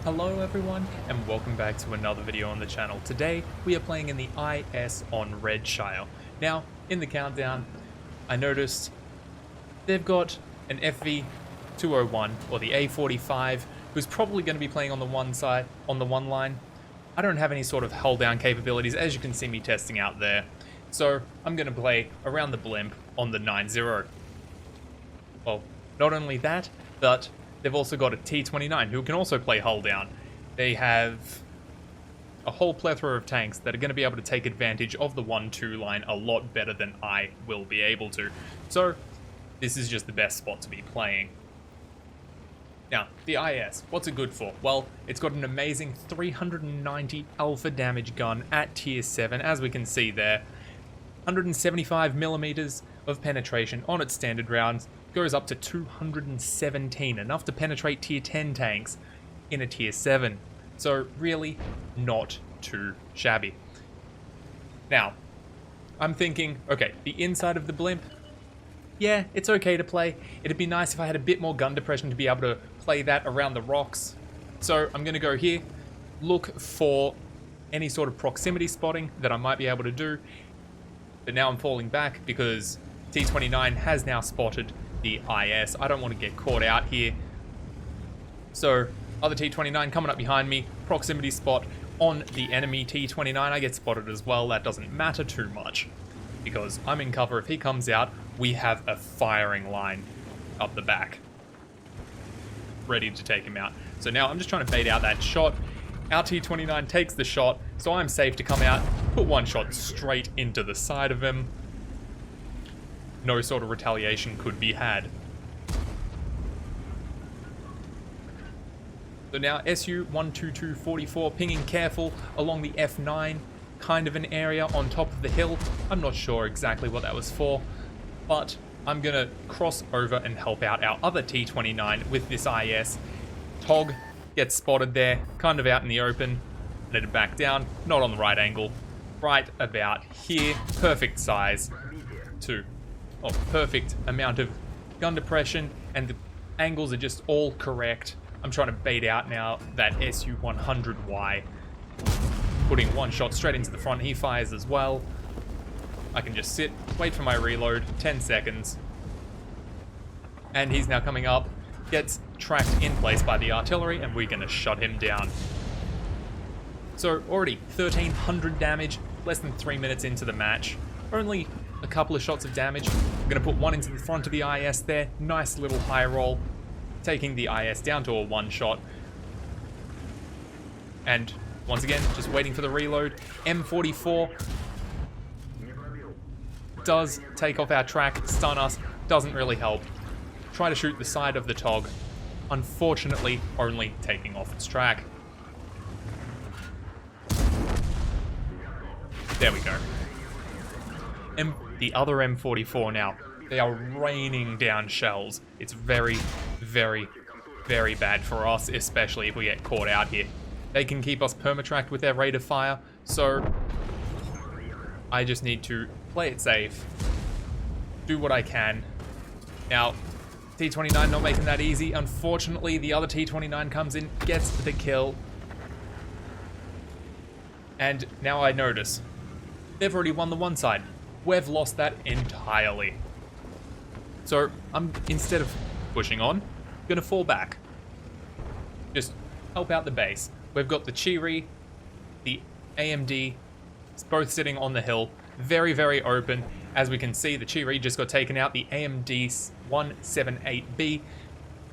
Hello everyone, and welcome back to another video on the channel. Today, we are playing in the IS on Redshire. Now, in the countdown, I noticed they've got an FV201, or the A45, who's probably going to be playing on the one line. I don't have any sort of hull down capabilities, as you can see me testing out there. So, I'm going to play around the blimp on the 9-0. Well, not only that, but they've also got a T-29 who can also play hull down. They have a whole plethora of tanks that are going to be able to take advantage of the 1-2 line a lot better than I will be able to. So, this is just the best spot to be playing. Now, the IS, what's it good for? Well, it's got an amazing 390 alpha damage gun at tier 7, as we can see there. 175 millimeters of penetration on its standard rounds, goes up to 217, enough to penetrate tier 10 tanks in a tier 7. So really not too shabby. Now, I'm thinking, okay, the inside of the blimp, yeah, it's okay to play. It'd be nice if I had a bit more gun depression to be able to play that around the rocks. So I'm gonna go here, look for any sort of proximity spotting that I might be able to do. But now I'm falling back because T-29 has now spotted the IS. I don't want to get caught out here. So, other T-29 coming up behind me, proximity spot on the enemy T-29. I get spotted as well. That doesn't matter too much because I'm in cover. If he comes out, we have a firing line up the back, ready to take him out. So now I'm just trying to bait out that shot. Our T-29 takes the shot, so I'm safe to come out, put one shot straight into the side of him. No sort of retaliation could be had. So now SU-12244 pinging careful along the F9 kind of an area on top of the hill. I'm not sure exactly what that was for, but I'm gonna cross over and help out our other T-29 with this IS. TOG gets spotted there, kind of out in the open, headed back down, not on the right angle, right about here, perfect size to, perfect amount of gun depression, and the angles are just all correct. I'm trying to bait out now that SU-100Y, putting one shot straight into the front. He fires as well. I can just sit, wait for my reload, 10 seconds, and he's now coming up, gets tracked in place by the artillery, and we're going to shut him down. So already 1300 damage, less than 3 minutes into the match. Only a couple of shots of damage. I'm going to put one into the front of the IS there. Nice little high roll, taking the IS down to a one shot. And once again, just waiting for the reload. M44 does take off our track, stun us, doesn't really help. Try to shoot the side of the TOG. Unfortunately, only taking off its track. There we go. The other M44 now, they are raining down shells. It's very, very, very bad for us, especially if we get caught out here. They can keep us permatracked with their rate of fire, so I just need to play it safe, do what I can. Now, T-29 not making that easy. Unfortunately, the other T-29 comes in, gets the kill. And now I notice, they've already won the one side. We've lost that entirely. So I'm, instead of pushing on, gonna fall back. Just help out the base. We've got the Cheery, the AMD, it's both sitting on the hill. Very, very open. As we can see, the Cheery just got taken out. The AMD 178B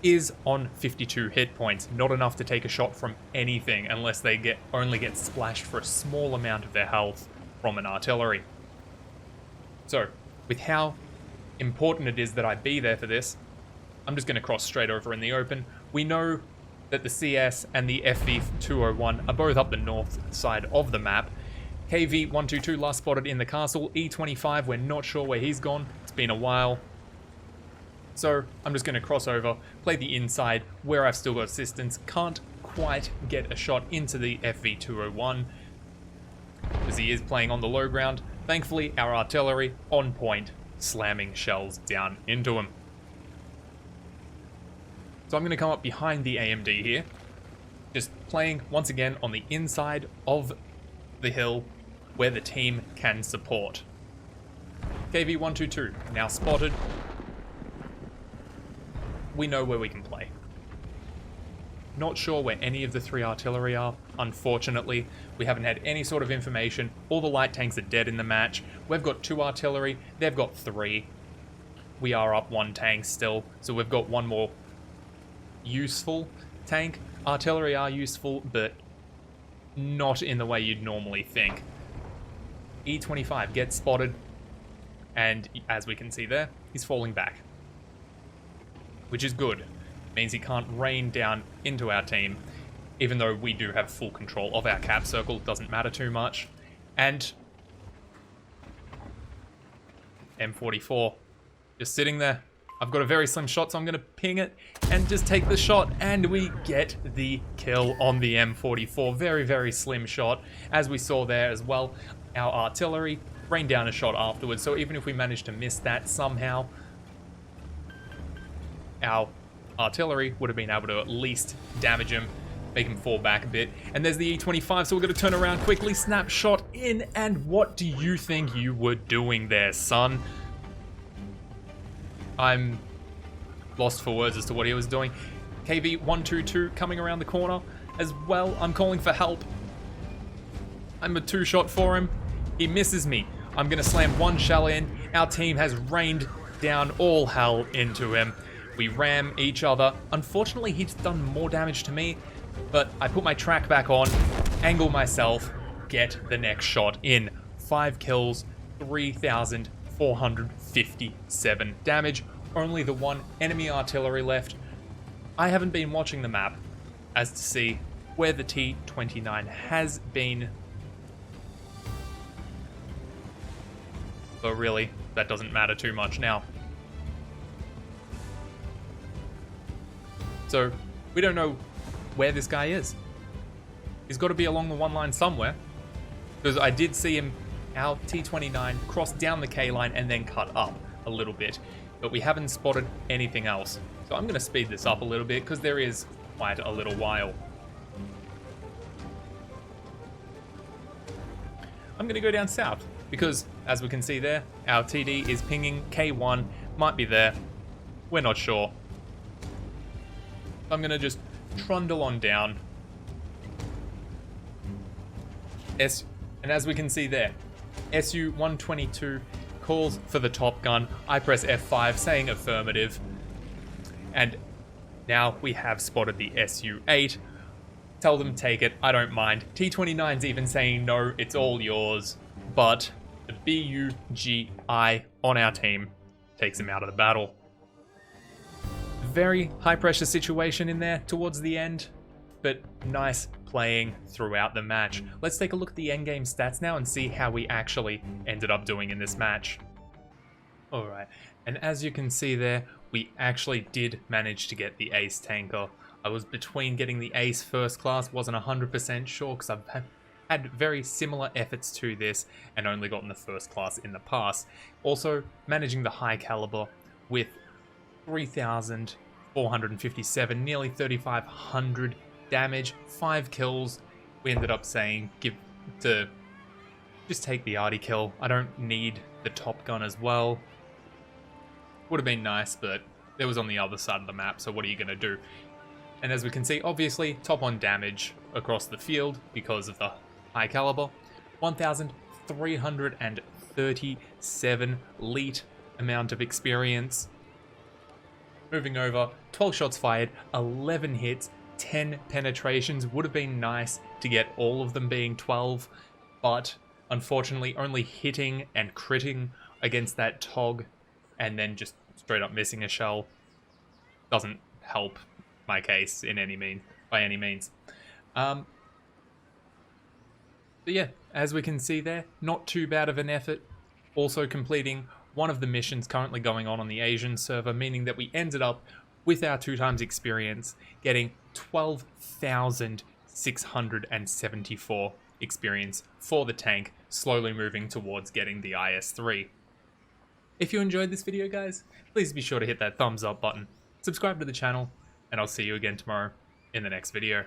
is on 52 hit points. Not enough to take a shot from anything unless they only get splashed for a small amount of their health from an artillery. So, with how important it is that I be there for this, I'm just going to cross straight over in the open. We know that the CS and the FV201 are both up the north side of the map. KV-122 last spotted in the castle. E25, we're not sure where he's gone. It's been a while. So I'm just going to cross over, play the inside where I've still got assistance. Can't quite get a shot into the FV201 as he is playing on the low ground. Thankfully, our artillery on point, slamming shells down into him. So I'm going to come up behind the AMD here. Just playing once again on the inside of the hill where the team can support. KV-122 now spotted. We know where we can play. Not sure where any of the 3 artillery are, unfortunately. We haven't had any sort of information. All the light tanks are dead in the match. We've got 2 artillery, they've got 3. We are up 1 tank still, so we've got 1 more useful tank. Artillery are useful, but not in the way you'd normally think. E25 gets spotted, and as we can see there, he's falling back. Which is good. Means he can't rain down into our team, even though we do have full control of our cap circle. It doesn't matter too much. And M44 just sitting there. I've got a very slim shot, so I'm going to ping it and just take the shot, and we get the kill on the M44. Very, very slim shot, as we saw there as well. Our artillery rained down a shot afterwards, so even if we managed to miss that somehow, our artillery would have been able to at least damage him, make him fall back a bit. And there's the E25, so we're going to turn around quickly, snapshot in, and what do you think you were doing there, son? I'm lost for words as to what he was doing. KV-122 coming around the corner as well. I'm calling for help. I'm a 2-shot for him. He misses me. I'm going to slam 1 shell in. Our team has rained down all hell into him. We ram each other. Unfortunately, he's done more damage to me, but I put my track back on, angle myself, get the next shot in. 5 kills, 3,457 damage. Only the 1 enemy artillery left. I haven't been watching the map as to see where the T-29 has been. But really, that doesn't matter too much now. So, we don't know where this guy is. He's got to be along the 1 line somewhere. Because I did see him, our T-29, cross down the K line and then cut up a little bit. But we haven't spotted anything else. So I'm going to speed this up a little bit because there is quite a little while. I'm going to go down south because, as we can see there, our TD is pinging K1, might be there. We're not sure. I'm going to just trundle on down. And as we can see there, SU-122 calls for the Top Gun. I press F5 saying affirmative. And now we have spotted the SU-8. Tell them take it, I don't mind. T-29's even saying no, it's all yours. But the BUGI on our team takes him out of the battle. Very high pressure situation in there towards the end, but nice playing throughout the match. Let's take a look at the endgame stats now and see how we actually ended up doing in this match. Alright, and as you can see there, we actually did manage to get the ace tanker. I was between getting the ace first class, wasn't 100% sure because I've had very similar efforts to this and only gotten the first class in the past. Also, managing the high caliber with 3,457, nearly 3,500 damage, 5 kills. We ended up saying just take the arty kill. I don't need the Top Gun as well. Would have been nice, but it was on the other side of the map, so what are you going to do? And as we can see, obviously, top on damage across the field because of the high caliber. 1,337 elite amount of experience. Moving over, 12 shots fired, 11 hits, 10 penetrations. Would have been nice to get all of them being 12, but unfortunately only hitting and critting against that TOG and then just straight up missing a shell doesn't help my case by any means. But yeah, as we can see there, not too bad of an effort. Also completing one of the missions currently going on the Asian server, meaning that we ended up with our 2x experience getting 12,674 experience for the tank, slowly moving towards getting the IS-3. If you enjoyed this video, guys, please be sure to hit that thumbs up button, subscribe to the channel, and I'll see you again tomorrow in the next video.